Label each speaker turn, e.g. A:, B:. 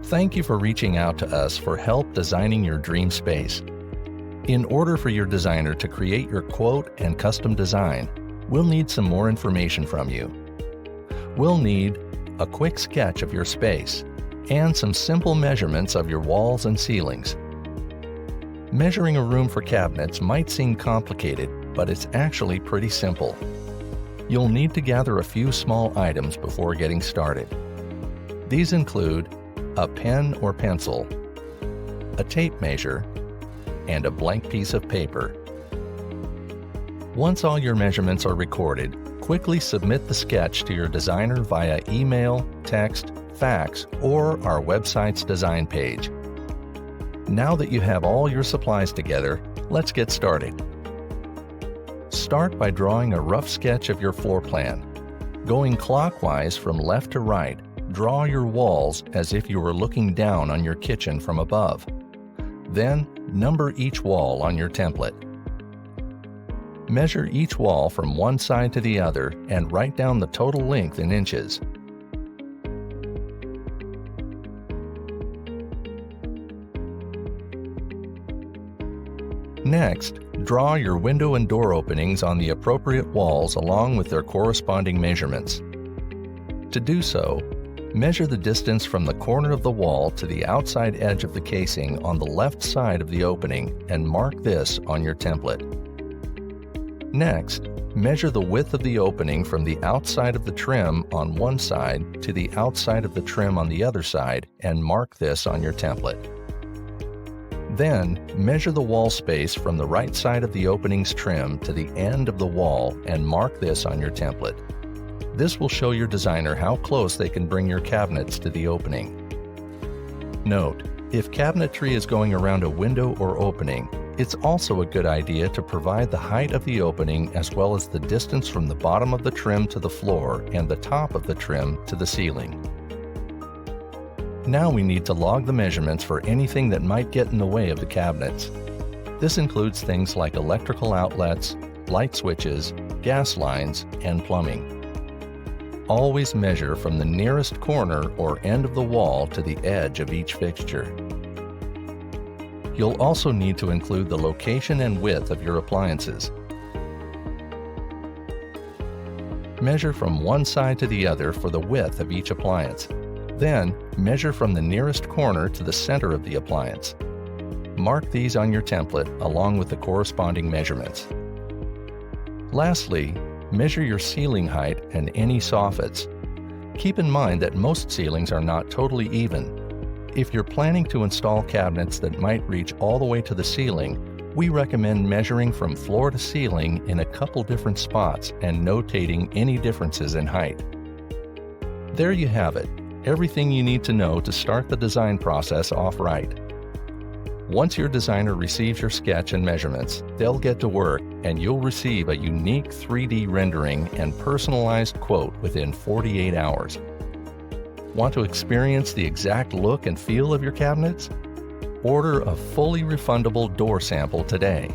A: Thank you for reaching out to us for help designing your dream space. In order for your designer to create your quote and custom design, we'll need some more information from you. We'll need a quick sketch of your space and some simple measurements of your walls and ceilings. Measuring a room for cabinets might seem complicated, but it's actually pretty simple. You'll need to gather a few small items before getting started. These include a pen or pencil, a tape measure, and a blank piece of paper. Once all your measurements are recorded, quickly submit the sketch to your designer via email, text, fax, or our website's design page. Now that you have all your supplies together, let's get started. Start by drawing a rough sketch of your floor plan. Going clockwise from left to right, draw your walls as if you were looking down on your kitchen from above. Then, number each wall on your template. Measure each wall from one side to the other and write down the total length in inches. Next, draw your window and door openings on the appropriate walls along with their corresponding measurements. To do so, measure the distance from the corner of the wall to the outside edge of the casing on the left side of the opening and mark this on your template. Next, measure the width of the opening from the outside of the trim on one side to the outside of the trim on the other side and mark this on your template. Then, measure the wall space from the right side of the opening's trim to the end of the wall and mark this on your template. This will show your designer how close they can bring your cabinets to the opening. Note, if cabinetry is going around a window or opening, it's also a good idea to provide the height of the opening as well as the distance from the bottom of the trim to the floor and the top of the trim to the ceiling. Now we need to log the measurements for anything that might get in the way of the cabinets. This includes things like electrical outlets, light switches, gas lines, and plumbing. Always measure from the nearest corner or end of the wall to the edge of each fixture. You'll also need to include the location and width of your appliances. Measure from one side to the other for the width of each appliance. Then, measure from the nearest corner to the center of the appliance. Mark these on your template along with the corresponding measurements. Lastly, measure your ceiling height and any soffits. Keep in mind that most ceilings are not totally even. If you're planning to install cabinets that might reach all the way to the ceiling, we recommend measuring from floor to ceiling in a couple different spots and notating any differences in height. There you have it. Everything you need to know to start the design process off right. Once your designer receives your sketch and measurements, they'll get to work and you'll receive a unique 3D rendering and personalized quote within 48 hours. Want to experience the exact look and feel of your cabinets? Order a fully refundable door sample today.